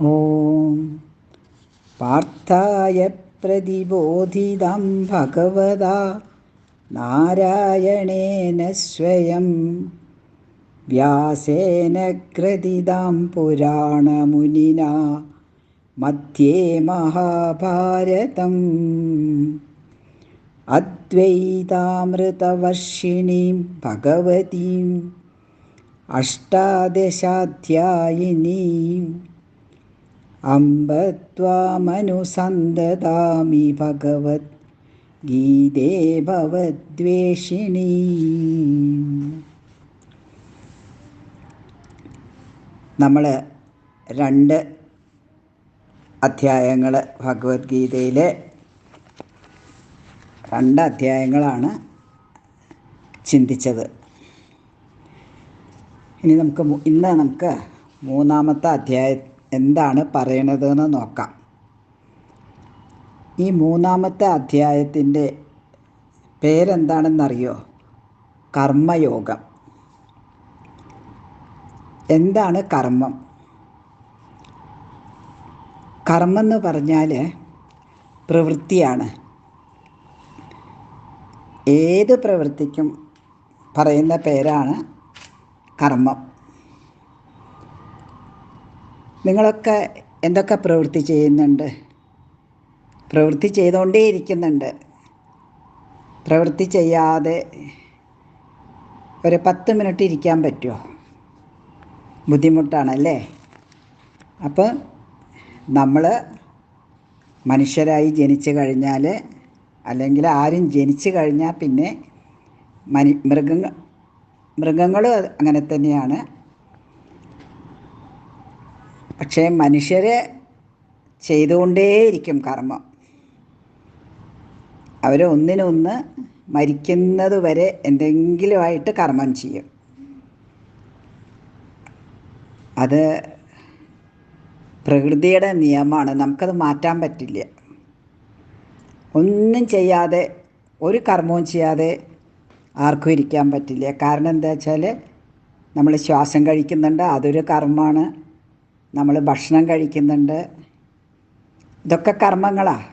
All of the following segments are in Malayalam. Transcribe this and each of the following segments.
ഓം പാർത്ഥായ പ്രതിബോധിതം ഭഗവതാ നാരായണേന സ്വയം വ്യാസേന ഗ്രഥിതം പുരാണമുനിനാ മധ്യേ മഹാഭാരതം അദ്വൈതാമൃതവർഷിണീം ഭഗവതീം അഷ്ടാദശാധ്യായിനീം അംബ ത്വാമനുസന്തതാമി ഭഗവത് ഗീതേ ഭവദ്വേഷിണീ. നമ്മൾ 2 അധ്യായങ്ങൾ ഭഗവത്ഗീതയിലെ 2 അധ്യായങ്ങളാണ് ചിന്തിച്ചത്. ഇന്ന് നമുക്ക് 3-ാമത്തെ അധ്യായം എന്താണ് പറയണതെന്ന് നോക്കാം. ഈ 3-ാമത്തെ അധ്യായത്തിൻ്റെ പേരെന്താണെന്നറിയോ? കർമ്മയോഗം. എന്താണ് കർമ്മം? കർമ്മം എന്ന് പറഞ്ഞാൽ പ്രവൃത്തിയാണ്. ഏത് പ്രവൃത്തിക്കും പറയുന്ന പേരാണ് കർമ്മം. നിങ്ങളൊക്കെ എന്തൊക്കെ പ്രവൃത്തി ചെയ്യുന്നുണ്ട്? പ്രവൃത്തി ചെയ്തുകൊണ്ടേയിരിക്കുന്നുണ്ട്. പ്രവൃത്തി ചെയ്യാതെ ഒരു 10 മിനിറ്റ് ഇരിക്കാൻ പറ്റുമോ? ബുദ്ധിമുട്ടാണല്ലേ. അപ്പോൾ നമ്മൾ മനുഷ്യരായി ജനിച്ചു കഴിഞ്ഞാൽ, അല്ലെങ്കിൽ ആരും ജനിച്ചു കഴിഞ്ഞാൽ പിന്നെ മൃഗങ്ങൾ അങ്ങനെ തന്നെയാണ്. പക്ഷേ മനുഷ്യർ ചെയ്തുകൊണ്ടേയിരിക്കും കർമ്മം. അവർ ഒന്നിനൊന്ന് മരിക്കുന്നത് വരെ എന്തെങ്കിലുമായിട്ട് കർമ്മം ചെയ്യും. അത് പ്രകൃതിയുടെ നിയമമാണ്. നമുക്കത് മാറ്റാൻ പറ്റില്ല. ഒന്നും ചെയ്യാതെ, ഒരു കർമ്മവും ചെയ്യാതെ ആർക്കും ഇരിക്കാൻ പറ്റില്ല. കാരണം എന്താ വെച്ചാൽ നമ്മൾ ശ്വാസം കഴിക്കുന്നുണ്ട്, അതൊരു കർമ്മമാണ്. നമ്മൾ ഭക്ഷണം കഴിക്കുന്നുണ്ട്, ഇതൊക്കെ കർമ്മങ്ങളാണ്.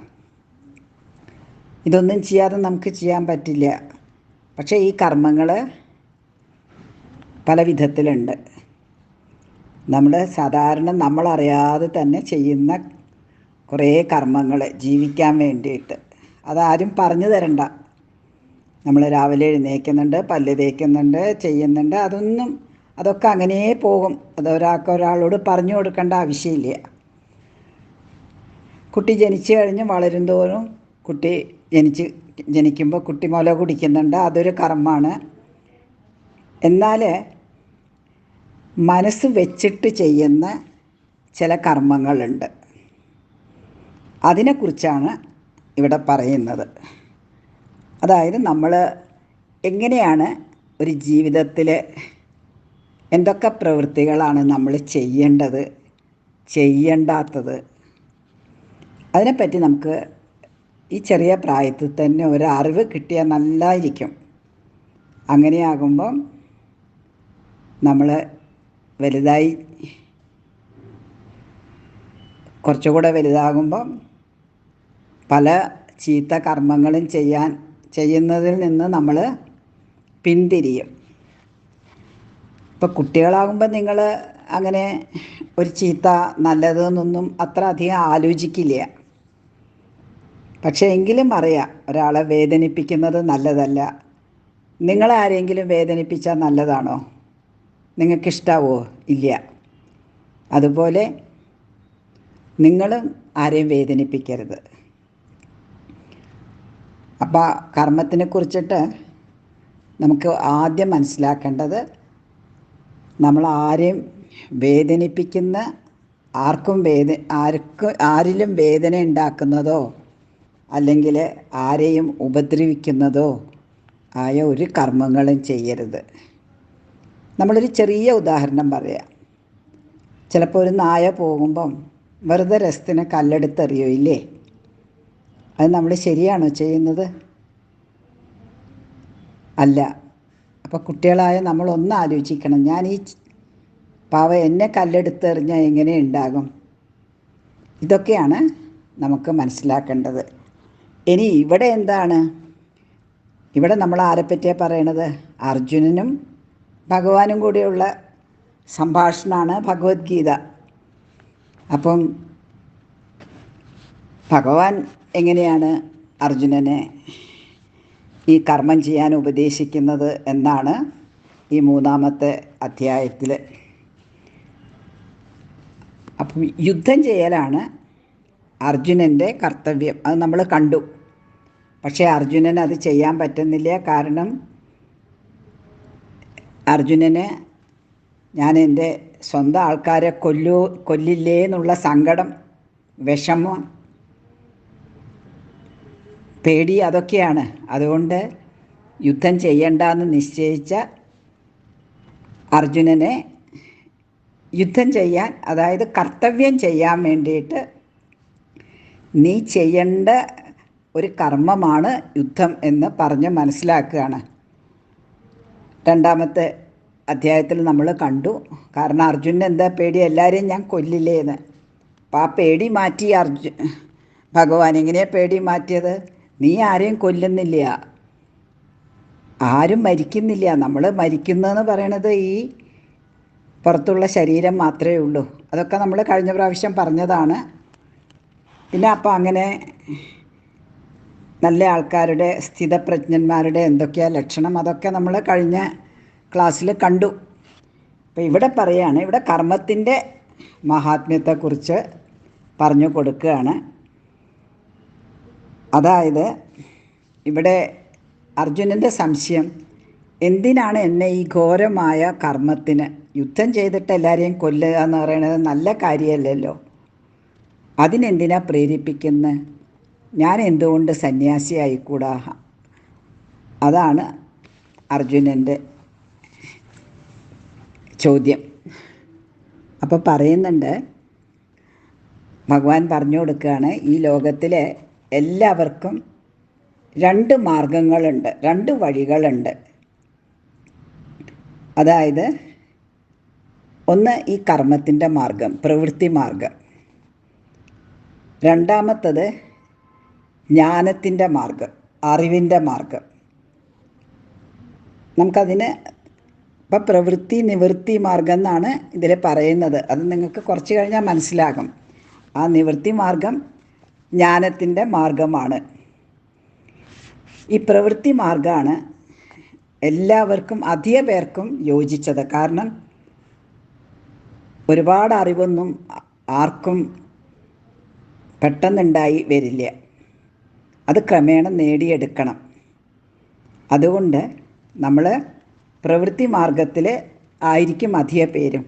ഇതൊന്നും ചെയ്യാതെ നമുക്ക് ചെയ്യാൻ പറ്റില്ല. പക്ഷേ ഈ കർമ്മങ്ങൾ പല വിധത്തിലുണ്ട്. സാധാരണ നമ്മളറിയാതെ തന്നെ ചെയ്യുന്ന കുറേ കർമ്മങ്ങൾ ജീവിക്കാൻ വേണ്ടിയിട്ട്. അതാരും പറഞ്ഞു തരണ്ട. നമ്മൾ രാവിലെ എഴുന്നേൽക്കുന്നുണ്ട്, പല്ല് തേക്കുന്നുണ്ട്, ചെയ്യുന്നുണ്ട്. അതൊക്കെ അങ്ങനെ പോകും. അത് ഒരാളോട് പറഞ്ഞു കൊടുക്കേണ്ട ആവശ്യമില്ല. കുട്ടി ജനിച്ചു കഴിഞ്ഞ് വളരും തോറും ജനിക്കുമ്പോൾ കുട്ടി മുല കുടിക്കുന്നുണ്ട്, അതൊരു കർമ്മമാണ്. എന്നാൽ മനസ്സ് വെച്ചിട്ട് ചെയ്യുന്ന ചില കർമ്മങ്ങളുണ്ട്. അതിനെക്കുറിച്ചാണ് ഇവിടെ പറയുന്നത്. അതായത് നമ്മൾ എങ്ങനെയാണ് ഒരു ജീവിതത്തിൽ എന്തൊക്കെ പ്രവൃത്തികളാണ് നമ്മൾ ചെയ്യേണ്ടത്, ചെയ്യേണ്ടാത്തത്, അതിനെപ്പറ്റി നമുക്ക് ഈ ചെറിയ പ്രായത്തിൽ തന്നെ ഒരു അറിവ് കിട്ടിയാൽ നല്ലതായിരിക്കും. അങ്ങനെയാകുമ്പം നമ്മൾ വലുതായി കുറച്ചുകൂടെ വലുതാകുമ്പം പല ചീത്ത കർമ്മങ്ങളും ചെയ്യുന്നതിൽ നിന്ന് നമ്മൾ പിന്തിരിയും. ഇപ്പോൾ കുട്ടികളാകുമ്പോൾ നിങ്ങൾ അങ്ങനെ ഒരു ചീത്ത നല്ലതെന്നൊന്നും അത്ര അധികം ആലോചിക്കില്ല. പക്ഷേ എങ്കിലും അറിയാം ഒരാളെ വേദനിപ്പിക്കുന്നത് നല്ലതല്ല. നിങ്ങളാരെങ്കിലും വേദനിപ്പിച്ചാൽ നല്ലതാണോ? നിങ്ങൾക്കിഷ്ടാവോ? ഇല്ല. അതുപോലെ നിങ്ങളും ആരെയും വേദനിപ്പിക്കരുത്. അപ്പോൾ കർമ്മത്തിനെ കുറിച്ചിട്ട് നമുക്ക് ആദ്യം മനസ്സിലാക്കേണ്ടത്, നമ്മൾ ആരെയും വേദനിപ്പിക്കുന്ന, ആരിലും വേദന ഉണ്ടാക്കുന്നതോ അല്ലെങ്കിൽ ആരെയും ഉപദ്രവിക്കുന്നതോ ആയ ഒരു കർമ്മങ്ങളും ചെയ്യരുത്. നമ്മളൊരു ചെറിയ ഉദാഹരണം പറയാം. ചിലപ്പോൾ ഒരു നായ പോകുമ്പം വെറുതെ രസത്തിന് കല്ലെടുത്തെറിയോ? ഇല്ലേ? അത് നമ്മൾ ശരിയാണോ ചെയ്യുന്നത്? അല്ല. അപ്പോൾ കുട്ടികളായ നമ്മളൊന്ന് ആലോചിക്കണം, ഞാൻ ഈ പാവ എന്നെ കല്ലെടുത്തെറിഞ്ഞാൽ എങ്ങനെ ഉണ്ടാകും? ഇതൊക്കെയാണ് നമുക്ക് മനസ്സിലാക്കേണ്ടത്. ഇനി ഇവിടെ എന്താണ്? ഇവിടെ നമ്മൾ ആരെപ്പറ്റിയാണ് പറയണത്? അർജുനനും ഭഗവാനും കൂടിയുള്ള സംഭാഷണമാണ് ഭഗവത്ഗീത. അപ്പം ഭഗവാൻ എങ്ങനെയാണ് അർജുനനെ ഈ കർമ്മം ചെയ്യാൻ ഉപദേശിക്കുന്നത് എന്നാണ് ഈ 3-ാമത്തെ അധ്യായത്തിൽ. അപ്പം യുദ്ധം ചെയ്യലാണ് അർജുനൻ്റെ കർത്തവ്യം. അത് നമ്മൾ കണ്ടു. പക്ഷേ അർജുനന് അത് ചെയ്യാൻ പറ്റുന്നില്ല. കാരണം അർജുനന് ഞാൻ എൻ്റെ സ്വന്തം ആൾക്കാരെ കൊല്ലില്ലേ എന്നുള്ള സങ്കടം, വിഷമം, പേടി അതൊക്കെയാണ്. അതുകൊണ്ട് യുദ്ധം ചെയ്യണ്ടെന്ന് നിശ്ചയിച്ച അർജുനനെ യുദ്ധം ചെയ്യാൻ, അതായത് കർത്തവ്യം ചെയ്യാൻ വേണ്ടിയിട്ട് നീ ചെയ്യേണ്ട ഒരു കർമ്മമാണ് യുദ്ധം എന്ന് പറഞ്ഞ് മനസ്സിലാക്കുകയാണ്. 2-ാമത്തെ അധ്യായത്തിൽ നമ്മൾ കണ്ടു. കാരണം അർജുനൻ എന്താ പേടി? എല്ലാവരെയും ഞാൻ കൊല്ലില്ലേ എന്ന്. അപ്പം ആ പേടി മാറ്റി ഭഗവാൻ. എങ്ങനെയാണ് പേടി മാറ്റിയത്? നീ ആരെയും കൊല്ലുന്നില്ല, ആരും മരിക്കുന്നില്ല. നമ്മൾ മരിക്കുന്നതെന്ന് പറയണത് ഈ പുറത്തുള്ള ശരീരം മാത്രമേ ഉള്ളൂ. അതൊക്കെ നമ്മൾ കഴിഞ്ഞ പ്രാവശ്യം പറഞ്ഞതാണ്. പിന്നെ അപ്പം അങ്ങനെ നല്ല ആൾക്കാരുടെ, സ്ഥിതപ്രജ്ഞന്മാരുടെ എന്തൊക്കെയാണ് ലക്ഷണം, അതൊക്കെ നമ്മൾ കഴിഞ്ഞ ക്ലാസ്സിൽ കണ്ടു. അപ്പം ഇവിടെ പറയുകയാണ്, ഇവിടെ കർമ്മത്തിൻ്റെ മഹാത്മ്യത്തെക്കുറിച്ച് പറഞ്ഞു കൊടുക്കുകയാണ്. അതായത് ഇവിടെ അർജുനൻ്റെ സംശയം, എന്തിനാണ് എന്നെ ഈ ഘോരമായ കർമ്മത്തിന്, യുദ്ധം ചെയ്തിട്ട് എല്ലാവരെയും കൊല്ലുക എന്ന് പറയുന്നത് നല്ല കാര്യമല്ലല്ലോ, അതിനെന്തിനാ പ്രേരിപ്പിക്കുന്നത്? ഞാൻ എന്തുകൊണ്ട് സന്യാസിയായിക്കൂടാ? അതാണ് അർജുനൻ്റെ ചോദ്യം. അപ്പോൾ പറയുന്നുണ്ട്, ഭഗവാൻ പറഞ്ഞു കൊടുക്കുകയാണ്, ഈ ലോകത്തിലെ എല്ലാവർക്കും 2 മാർഗങ്ങളുണ്ട്, 2 വഴികളുണ്ട്. അതായത് ഒന്ന് ഈ കർമ്മത്തിൻ്റെ മാർഗം, പ്രവൃത്തി മാർഗം. 2-ാമത്തത് ജ്ഞാനത്തിൻ്റെ മാർഗം, അറിവിൻ്റെ മാർഗം. നമുക്കതിന് ഇപ്പം പ്രവൃത്തി നിവൃത്തി മാർഗം എന്നാണ് ഇതിൽ പറയുന്നത്. അത് നിങ്ങൾക്ക് കുറച്ച് കഴിഞ്ഞാൽ മനസ്സിലാകും. ആ നിവൃത്തി മാർഗം ജ്ഞാനത്തിൻ്റെ മാർഗമാണ്. ഈ പ്രവൃത്തി മാർഗമാണ് എല്ലാവർക്കും, അധിക പേർക്കും യോജിച്ചത്. കാരണം ഒരുപാട് അറിവൊന്നും ആർക്കും പെട്ടെന്നുണ്ടായി വരില്ല. അത് ക്രമേണ നേടിയെടുക്കണം. അതുകൊണ്ട് നമ്മൾ പ്രവൃത്തി മാർഗത്തിൽ ആയിരിക്കും അധിക പേരും.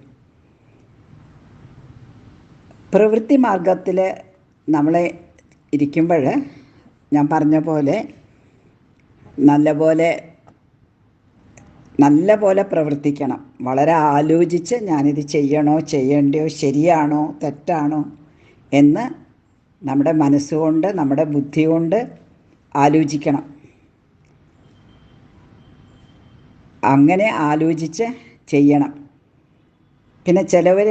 പ്രവൃത്തി മാർഗത്തിൽ നമ്മൾ ഇരിക്കുമ്പോൾ ഞാൻ പറഞ്ഞ പോലെ നല്ല പോലെ പ്രവർത്തിക്കണം. വളരെ ആലോചിച്ച് ഞാനിത് ചെയ്യണോ ചെയ്യണ്ടയോ, ശരിയാണോ തെറ്റാണോ എന്ന് നമ്മുടെ മനസ്സുകൊണ്ട്, നമ്മുടെ ബുദ്ധി കൊണ്ട് ആലോചിക്കണം. അങ്ങനെ ആലോചിച്ച് ചെയ്യണം. പിന്നെ ചിലവർ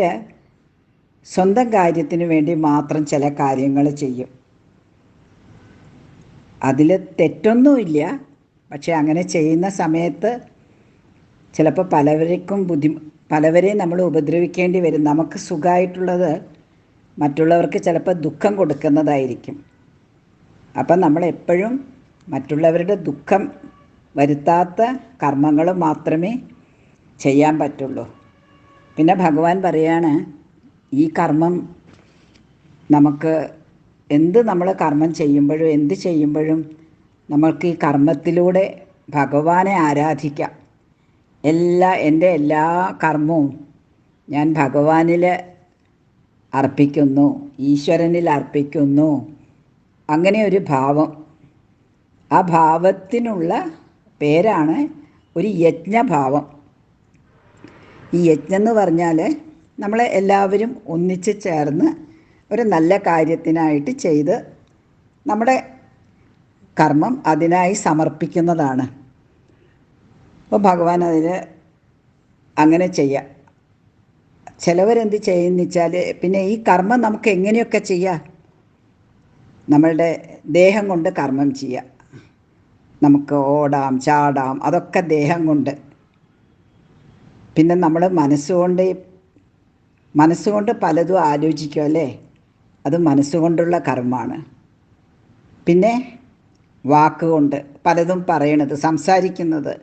സ്വന്തം കാര്യത്തിന് വേണ്ടി മാത്രം ചില കാര്യങ്ങൾ ചെയ്യും. അതിൽ തെറ്റൊന്നുമില്ല. പക്ഷെ അങ്ങനെ ചെയ്യുന്ന സമയത്ത് ചിലപ്പോൾ പലവരെയും നമ്മൾ ഉപദ്രവിക്കേണ്ടി വരും. നമുക്ക് സുഖമായിട്ടുള്ളത് മറ്റുള്ളവർക്ക് ചിലപ്പോൾ ദുഃഖം കൊടുക്കുന്നതായിരിക്കും. അപ്പം നമ്മളെപ്പോഴും മറ്റുള്ളവരുടെ ദുഃഖം വരുത്താത്ത കർമ്മങ്ങൾ മാത്രമേ ചെയ്യാൻ പറ്റുള്ളൂ. പിന്നെ ഭഗവാൻ പറയാണ്, ഈ കർമ്മം നമുക്ക് നമ്മൾ കർമ്മം ചെയ്യുമ്പോഴും എന്ത് ചെയ്യുമ്പോഴും നമ്മൾക്ക് ഈ കർമ്മത്തിലൂടെ ഭഗവാനെ ആരാധിക്കാം. എൻ്റെ എല്ലാ കർമ്മവും ഞാൻ ഭഗവാനിൽ അർപ്പിക്കുന്നു, ഈശ്വരനിൽ അർപ്പിക്കുന്നു, അങ്ങനെ ഒരു ഭാവം. ആ ഭാവത്തിനുള്ള പേരാണ് ഒരു യജ്ഞഭാവം. ഈ യജ്ഞം എന്ന് പറഞ്ഞാൽ നമ്മളെ എല്ലാവരും ഒന്നിച്ച് ചേർന്ന് ഒരു നല്ല കാര്യത്തിനായിട്ട് ചെയ്ത് നമ്മുടെ കർമ്മം അതിനായി സമർപ്പിക്കുന്നതാണ്. അപ്പോൾ ഭഗവാൻ അതിന് അങ്ങനെ ചിലവരെന്ത് ചെയ്യുമെന്ന് വെച്ചാൽ, പിന്നെ ഈ കർമ്മം നമുക്ക് എങ്ങനെയൊക്കെ ചെയ്യാം. നമ്മളുടെ ദേഹം കൊണ്ട് കർമ്മം ചെയ്യാം. നമുക്ക് ഓടാം, ചാടാം, അതൊക്കെ ദേഹം കൊണ്ട്. പിന്നെ നമ്മൾ മനസ്സുകൊണ്ട് പലതും ആലോചിക്കും അല്ലേ, അത് മനസ്സുകൊണ്ടുള്ള കർമ്മമാണ്. പിന്നെ വാക്കുകൊണ്ട് പലതും പറയണത്, സംസാരിക്കുന്നത്,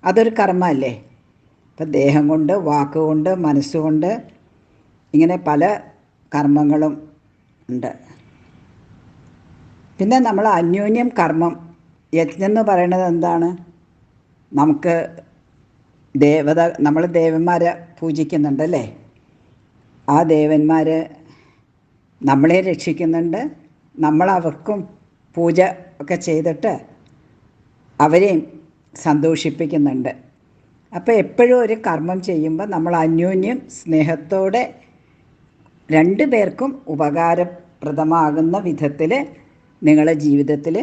അതൊരു കർമ്മമല്ലേ. അപ്പം ദേഹം കൊണ്ട്, വാക്കുകൊണ്ട്, മനസ്സുകൊണ്ട്, ഇങ്ങനെ പല കർമ്മങ്ങളും ഉണ്ട്. പിന്നെ നമ്മൾ അന്യോന്യം കർമ്മം, യജ്ഞം എന്ന് പറയുന്നത് എന്താണ്? നമുക്ക് നമ്മൾ ദേവന്മാരെ പൂജിക്കുന്നുണ്ടല്ലേ, ആ ദേവന്മാർ നമ്മളെ രക്ഷിക്കുന്നുണ്ട്. നമ്മളവർക്കും പൂജ ഒക്കെ ചെയ്തിട്ട് അവരെയും സന്തോഷിപ്പിക്കുന്നുണ്ട്. അപ്പോൾ എപ്പോഴും ഒരു കർമ്മം ചെയ്യുമ്പോൾ നമ്മൾ അന്യോന്യം സ്നേഹത്തോടെ രണ്ടു പേർക്കും ഉപകാരപ്രദമാകുന്ന വിധത്തിൽ നിങ്ങളുടെ ജീവിതത്തിൽ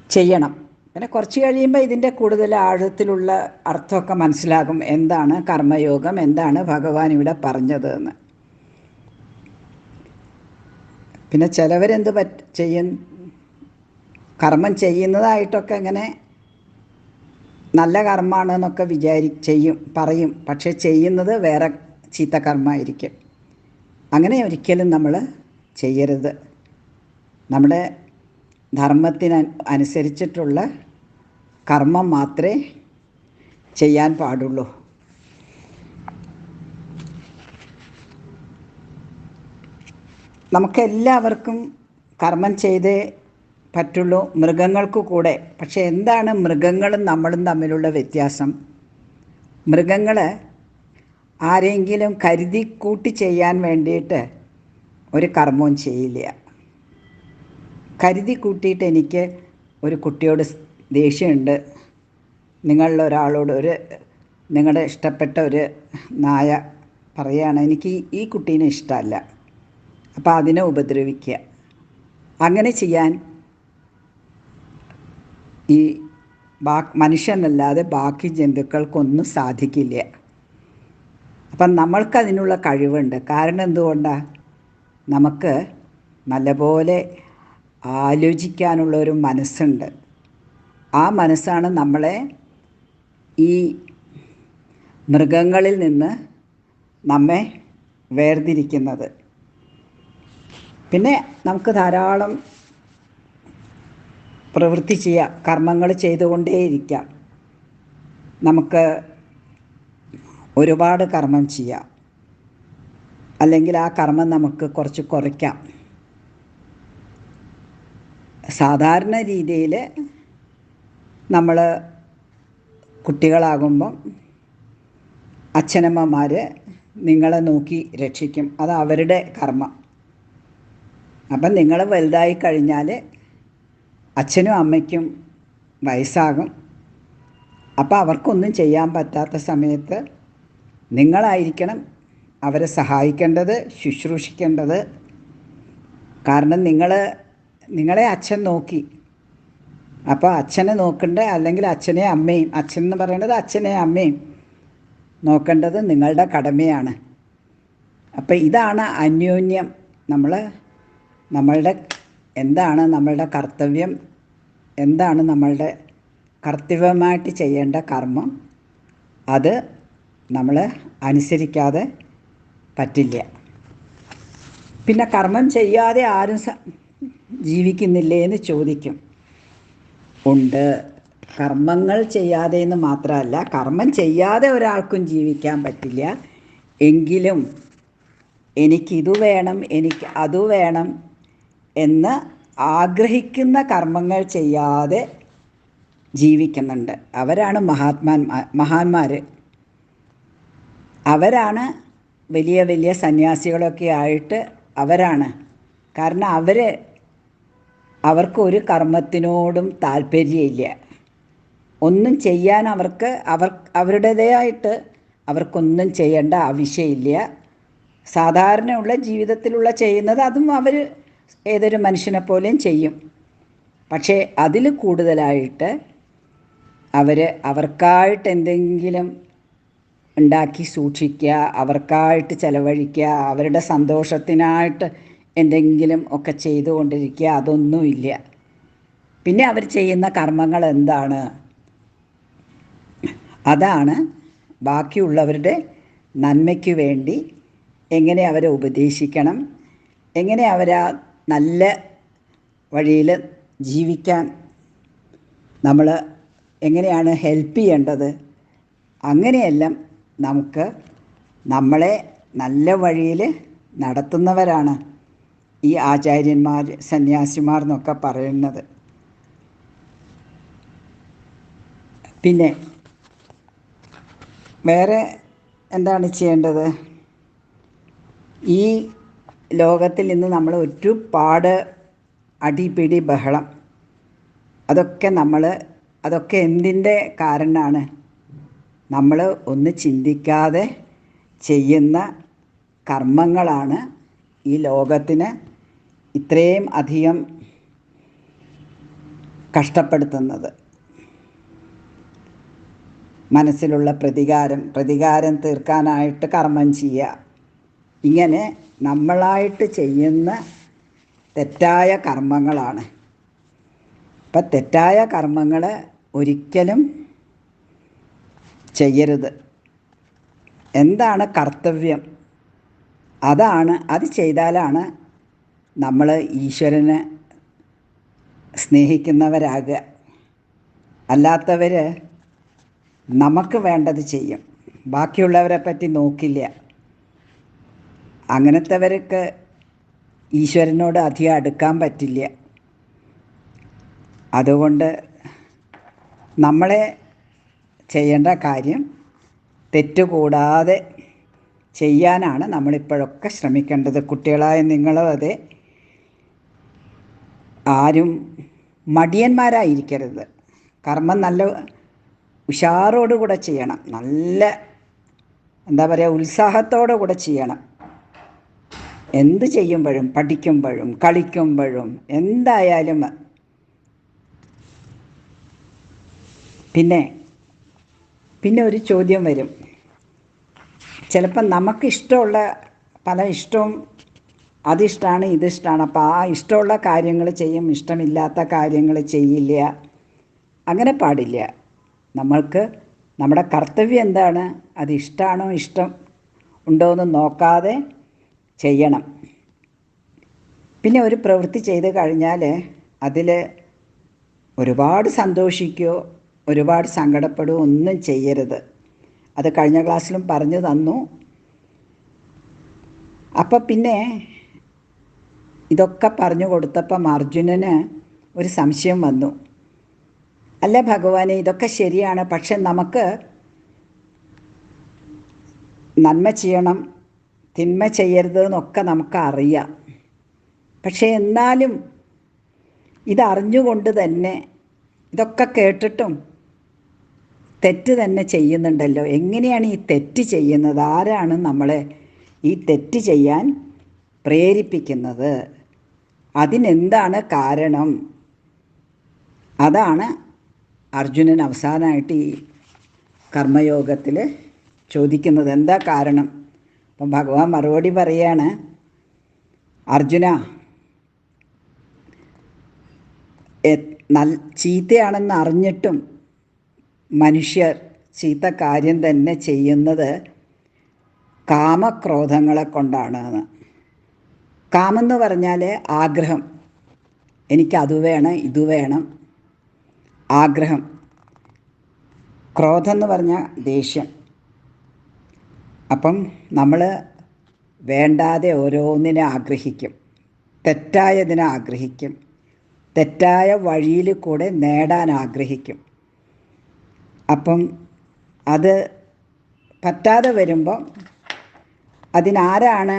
ചെയ്യണം. പിന്നെ കുറച്ച് കഴിയുമ്പോൾ ഇതിൻ്റെ കൂടുതൽ ആഴത്തിലുള്ള അർത്ഥമൊക്കെ മനസ്സിലാകും. എന്താണ് കർമ്മയോഗം, എന്താണ് ഭഗവാൻ ഇവിടെ പറഞ്ഞത് എന്ന്. പിന്നെ ചിലവരെന്ത് കർമ്മം ചെയ്യുന്നതായിട്ടൊക്കെ ഇങ്ങനെ നല്ല കർമ്മമാണെന്നൊക്കെ പറയും. പക്ഷേ ചെയ്യുന്നത് വേറെ ചീത്ത കർമ്മമായിരിക്കും. അങ്ങനെ ഒരിക്കലും നമ്മൾ ചെയ്യരുത്. നമ്മുടെ ധർമ്മത്തിന് അനുസരിച്ചിട്ടുള്ള കർമ്മം മാത്രമേ ചെയ്യാൻ പാടുള്ളൂ. നമുക്കെല്ലാവർക്കും കർമ്മം ചെയ്തേ പറ്റുള്ളൂ, മൃഗങ്ങൾക്ക് കൂടെ. പക്ഷേ എന്താണ് മൃഗങ്ങളും നമ്മളും തമ്മിലുള്ള വ്യത്യാസം? മൃഗങ്ങൾ ആരെങ്കിലും കരുതി കൂട്ടി ചെയ്യാൻ വേണ്ടിയിട്ട് ഒരു കർമ്മവും ചെയ്യില്ല. കരുതി കൂട്ടിയിട്ട് എനിക്ക് ഒരു കുട്ടിയോട് ദേഷ്യമുണ്ട്, നിങ്ങളിലൊരാളോട്, നിങ്ങളുടെ ഇഷ്ടപ്പെട്ട ഒരു നായ പറയുകയാണ് എനിക്ക് ഈ കുട്ടീനെ ഇഷ്ടമല്ല, അപ്പോൾ അതിനെ ഉപദ്രവിക്കുക. അങ്ങനെ ചെയ്യാൻ ഈ മനുഷ്യനല്ലാതെ ബാക്കി ജന്തുക്കൾക്കൊന്നും സാധിക്കില്ല. അപ്പം നമ്മൾക്കതിനുള്ള കഴിവുണ്ട്. കാരണം എന്തുകൊണ്ടാണ്? നമുക്ക് നല്ലപോലെ ആലോചിക്കാനുള്ളൊരു മനസ്സുണ്ട്. ആ മനസ്സാണ് നമ്മളെ ഈ മൃഗങ്ങളിൽ നിന്ന് നമ്മെ വേർതിരിക്കുന്നത്. പിന്നെ നമുക്ക് ധാരാളം പ്രവൃത്തി ചെയ്യാം, കർമ്മങ്ങൾ ചെയ്തുകൊണ്ടേയിരിക്കാം. നമുക്ക് ഒരുപാട് കർമ്മം ചെയ്യാം, അല്ലെങ്കിൽ ആ കർമ്മം നമുക്ക് കുറച്ച് കുറയ്ക്കാം. സാധാരണ രീതിയിൽ നമ്മൾ കുട്ടികളാകുമ്പം അച്ഛനമ്മമാർ നിങ്ങളെ നോക്കി രക്ഷിക്കും, അത് അവരുടെ കർമ്മം. അപ്പം നിങ്ങൾ വലുതായി കഴിഞ്ഞാൽ അച്ഛനും അമ്മയ്ക്കും വയസ്സാകും. അപ്പോൾ അവർക്കൊന്നും ചെയ്യാൻ പറ്റാത്ത സമയത്ത് നിങ്ങളായിരിക്കണം അവരെ സഹായിക്കേണ്ടത്, ശുശ്രൂഷിക്കേണ്ടത്. കാരണം നിങ്ങളെ അച്ഛൻ നോക്കി, അപ്പോൾ അച്ഛനെ നോക്കേണ്ട, അല്ലെങ്കിൽ അച്ഛനെ അമ്മയും, അച്ഛൻ എന്ന് പറയുന്നത് അച്ഛനെ അമ്മയും നോക്കേണ്ടത് നിങ്ങളുടെ കടമയാണ്. അപ്പോൾ ഇതാണ് അന്യോന്യം. നമ്മളുടെ എന്താണ് നമ്മളുടെ കർത്തവ്യം, എന്താണ് നമ്മളുടെ കർത്തവ്യമായിട്ട് ചെയ്യേണ്ട കർമ്മം, അത് നമ്മൾ അനുസരിക്കാതെ പറ്റില്ല. പിന്നെ കർമ്മം ചെയ്യാതെ ആരും ജീവിക്കുന്നില്ലേ എന്ന് ചോദിക്കും. ഉണ്ട്. കർമ്മങ്ങൾ ചെയ്യാതെ എന്ന് മാത്രമല്ല, കർമ്മം ചെയ്യാതെ ഒരാൾക്കും ജീവിക്കാൻ പറ്റില്ല. എങ്കിലും എനിക്കിതു വേണം, എനിക്ക് അതു വേണം എന്ന് ആഗ്രഹിക്കുന്ന കർമ്മങ്ങൾ ചെയ്യാതെ ജീവിക്കുന്നുണ്ട്. അവരാണ് മഹാന്മാർ. അവരാണ് വലിയ വലിയ സന്യാസികളൊക്കെ ആയിട്ട് അവരാണ്. കാരണം അവർക്കൊരു കർമ്മത്തിനോടും താല്പര്യമില്ല. ഒന്നും ചെയ്യാൻ അവരുടേതായിട്ട് അവർക്കൊന്നും ചെയ്യേണ്ട ആവശ്യമില്ല. സാധാരണയുള്ള ജീവിതത്തിലുള്ള ചെയ്യുന്നത് അതും അവർ ഏതൊരു മനുഷ്യനെ പോലെയും ചെയ്യും. പക്ഷേ അതിൽ കൂടുതലായിട്ട് അവർക്കായിട്ട് എന്തെങ്കിലും ഉണ്ടാക്കി സൂക്ഷിക്കുക, അവർക്കായിട്ട് ചിലവഴിക്കുക, അവരുടെ സന്തോഷത്തിനായിട്ട് എന്തെങ്കിലും ഒക്കെ ചെയ്തുകൊണ്ടിരിക്കുക, അതൊന്നുമില്ല. പിന്നെ അവർ ചെയ്യുന്ന കർമ്മങ്ങൾ എന്താണ്? അതാണ് ബാക്കിയുള്ളവരുടെ നന്മയ്ക്ക് വേണ്ടി എങ്ങനെ അവരെ ഉപദേശിക്കണം, എങ്ങനെ അവരാ നല്ല വഴിയിൽ ജീവിക്കാൻ നമ്മൾ എങ്ങനെയാണ് ഹെൽപ്പ് ചെയ്യേണ്ടത്, അങ്ങനെയെല്ലാം നമുക്ക് നമ്മളെ നല്ല വഴിയിൽ നടത്തുന്നവരാണ് ഈ ആചാര്യന്മാർ, സന്യാസിമാർ എന്നൊക്കെ പറയുന്നത്. പിന്നെ വേറെ എന്താണ് ചെയ്യേണ്ടത്? ഈ ലോകത്തിൽ ഇന്ന് നമ്മൾ ഒരുപാട് അടിപിടി ബഹളം, അതൊക്കെ എന്തിൻ്റെ കാരണമാണ്? നമ്മൾ ഒന്ന് ചിന്തിക്കാതെ ചെയ്യുന്ന കർമ്മങ്ങളാണ് ഈ ലോകത്തിന് ഇത്രയും അധികം കഷ്ടപ്പെടുത്തുന്നത്. മനസ്സിലുള്ള പ്രതികാരം തീർക്കാനായിട്ട് കർമ്മം ചെയ്യുക, ഇങ്ങനെ നമ്മളായിട്ട് ചെയ്യുന്ന തെറ്റായ കർമ്മങ്ങളാണ്. അപ്പം തെറ്റായ കർമ്മങ്ങൾ ഒരിക്കലും ചെയ്യരുത്. എന്താണ് കർത്തവ്യം? അത് ചെയ്താലാണ് നമ്മൾ ഈശ്വരനെ സ്നേഹിക്കുന്നവരാകുക. അല്ലാത്തവർ നമുക്ക് വേണ്ടത് ചെയ്യും, ബാക്കിയുള്ളവരെ പറ്റി നോക്കില്ല. അങ്ങനത്തെവർക്ക് ഈശ്വരനോട് അധികം അടുക്കാൻ പറ്റില്ല. അതുകൊണ്ട് നമ്മളെ ചെയ്യേണ്ട കാര്യം തെറ്റുകൂടാതെ ചെയ്യാനാണ് നമ്മളിപ്പോഴൊക്കെ ശ്രമിക്കേണ്ടത്. കുട്ടികളായ നിങ്ങളും അതെ, ആരും മടിയന്മാരായിരിക്കരുത്. കർമ്മം നല്ല ഉഷാറോടുകൂടെ ചെയ്യണം, നല്ല ഉത്സാഹത്തോടു കൂടെ ചെയ്യണം. എന്ത് ചെയ്യുമ്പോഴും, പഠിക്കുമ്പോഴും കളിക്കുമ്പോഴും എന്തായാലും. പിന്നെ ഒരു ചോദ്യം വരും. ചിലപ്പം നമുക്കിഷ്ടമുള്ള പല ഇഷ്ടവും, അതിഷ്ടമാണ് ഇതിഷ്ടമാണ്, അപ്പോൾ ആ ഇഷ്ടമുള്ള കാര്യങ്ങൾ ചെയ്യും, ഇഷ്ടമില്ലാത്ത കാര്യങ്ങൾ ചെയ്യില്ല. അങ്ങനെ പാടില്ല. നമ്മൾക്ക് നമ്മുടെ കർത്തവ്യം എന്താണ്, അത് ഇഷ്ടമാണോ ഇഷ്ടം ഉണ്ടോയെന്ന് നോക്കാതെ ചെയ്യണം. പിന്നെ ഒരു പ്രവൃത്തി ചെയ്ത് കഴിഞ്ഞാൽ അതിൽ ഒരുപാട് സന്തോഷിക്കുകയോ ഒരുപാട് സങ്കടപ്പെടുകയോ ഒന്നും ചെയ്യരുത്. അത് കഴിഞ്ഞ ക്ലാസ്സിലും പറഞ്ഞു തന്നു. അപ്പം പിന്നെ ഇതൊക്കെ പറഞ്ഞു കൊടുത്തപ്പം അർജുനന് ഒരു സംശയം വന്നു. അല്ല ഭഗവാനെ, ഇതൊക്കെ ശരിയാണ്, പക്ഷെ നമുക്ക് നന്മ ചെയ്യണം, തിന്മ ചെയ്യരുത് എന്നൊക്കെ നമുക്കറിയാം. പക്ഷേ എന്നാലും ഇതറിഞ്ഞുകൊണ്ട് തന്നെ, ഇതൊക്കെ കേട്ടിട്ടും തെറ്റ് തന്നെ ചെയ്യുന്നുണ്ടല്ലോ. എങ്ങനെയാണ് ഈ തെറ്റ് ചെയ്യുന്നത്? ആരാണ് നമ്മളെ ഈ തെറ്റ് ചെയ്യാൻ പ്രേരിപ്പിക്കുന്നത്? അതിനെന്താണ് കാരണം? അതാണ് അർജുനൻ അവസാനമായിട്ട് ഈ കർമ്മയോഗത്തിൽ ചോദിക്കുന്നത്. എന്താ കാരണം? അപ്പം ഭഗവാൻ മറുപടി പറയാണ്, അർജുന, ചീത്തയാണെന്ന് അറിഞ്ഞിട്ടും മനുഷ്യർ ചീത്ത കാര്യം തന്നെ ചെയ്യുന്നത് കാമക്രോധങ്ങളെ കൊണ്ടാണ്. കാമെന്ന് പറഞ്ഞാൽ ആഗ്രഹം, എനിക്കത് വേണം ഇത് വേണം, ആഗ്രഹം. ക്രോധം എന്ന് പറഞ്ഞാൽ ദേഷ്യം. അപ്പം നമ്മൾ വേണ്ടാതെ ഓരോന്നിനെ ആഗ്രഹിക്കും, തെറ്റായതിനെ ആഗ്രഹിക്കും, തെറ്റായ വഴിയിൽ കൂടെ നേടാൻ ആഗ്രഹിക്കും. അപ്പം അത് പറ്റാതെ വരുമ്പോൾ അതിനാരാണ്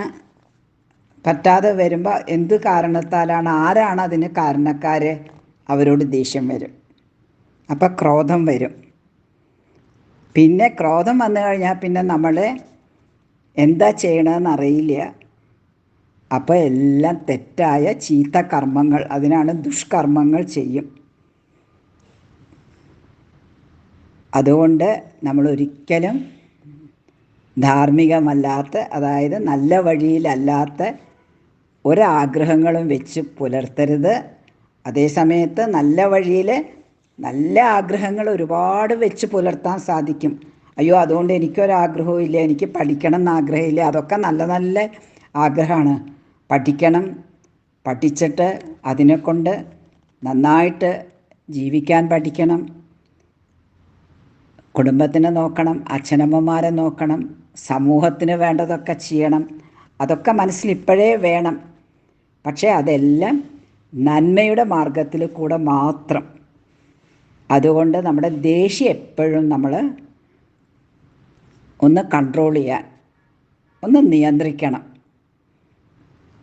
പറ്റാതെ വരുമ്പോൾ എന്ത് കാരണത്താലാണ്, ആരാണ് അതിന് കാരണക്കാർ, അവരോട് ദേഷ്യം വരും. അപ്പം ക്രോധം വരും. പിന്നെ ക്രോധം വന്നു കഴിഞ്ഞാൽ പിന്നെ നമ്മൾ എന്താ ചെയ്യണമെന്ന് അറിയില്ല. അപ്പോൾ എല്ലാം തെറ്റായ ചീത്ത കർമ്മങ്ങൾ, അതിനാണ് ദുഷ്കർമ്മങ്ങൾ ചെയ്യും. അതുകൊണ്ട് നമ്മൾ ഒരിക്കലും ധാർമ്മികമല്ലാത്ത, അതായത് നല്ല വഴിയിലല്ലാത്ത ഒരാഗ്രഹങ്ങളും വെച്ച് പുലർത്തരുത്. അതേസമയത്ത് നല്ല വഴിയിൽ നല്ല ആഗ്രഹങ്ങൾ ഒരുപാട് വെച്ച് പുലർത്താൻ സാധിക്കും. അയ്യോ അതുകൊണ്ട് എനിക്കൊരാഗ്രഹവും ഇല്ല, എനിക്ക് പഠിക്കണം എന്ന് ആഗ്രഹമില്ല, അതൊക്കെ നല്ല നല്ല ആഗ്രഹമാണ്. പഠിക്കണം, പഠിച്ചിട്ട് അതിനെക്കൊണ്ട് നന്നായിട്ട് ജീവിക്കാൻ പഠിക്കണം, കുടുംബത്തിനെ നോക്കണം, അച്ഛനമ്മമാരെ നോക്കണം, സമൂഹത്തിന് വേണ്ടതൊക്കെ ചെയ്യണം. അതൊക്കെ മനസ്സിൽ ഇപ്പോഴേ വേണം. പക്ഷേ അതെല്ലാം നന്മയുടെ മാർഗത്തിൽ കൂടെ മാത്രം. അതുകൊണ്ട് നമ്മുടെ ദേഷ്യം എപ്പോഴും നമ്മൾ ഒന്ന് കൺട്രോൾ ചെയ്യാൻ, ഒന്ന് നിയന്ത്രിക്കണം.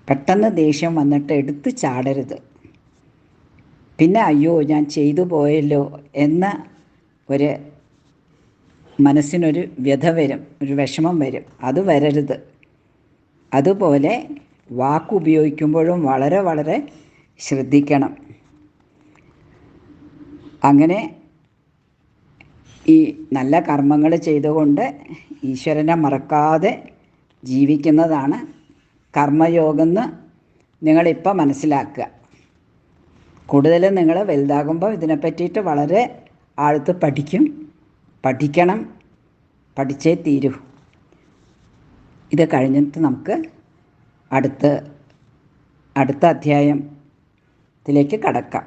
പെട്ടെന്ന് ദേഷ്യം വന്നിട്ട് എടുത്ത് ചാടരുത്. പിന്നെ അയ്യോ ഞാൻ ചെയ്തു പോയല്ലോ എന്ന ഒരു മനസ്സിനൊരു വ്യഥ വരും, ഒരു വിഷമം വരും. അത് വരരുത്. അതുപോലെ വാക്കുപയോഗിക്കുമ്പോഴും വളരെ വളരെ ശ്രദ്ധിക്കണം. അങ്ങനെ ഈ നല്ല കർമ്മങ്ങൾ ചെയ്തുകൊണ്ട് ഈശ്വരനെ മറക്കാതെ ജീവിക്കുന്നതാണ് കർമ്മയോഗം എന്ന് നിങ്ങളിപ്പോൾ മനസ്സിലാക്കുക. കൂടുതലും നിങ്ങൾ വലുതാകുമ്പോൾ ഇതിനെ പറ്റിയിട്ട് വളരെ ആഴത്ത് പഠിക്കണം, പഠിച്ചേ തീരൂ. ഇത് കഴിഞ്ഞിട്ട് നമുക്ക് അടുത്ത അധ്യായത്തിലേക്ക് കടക്കാം.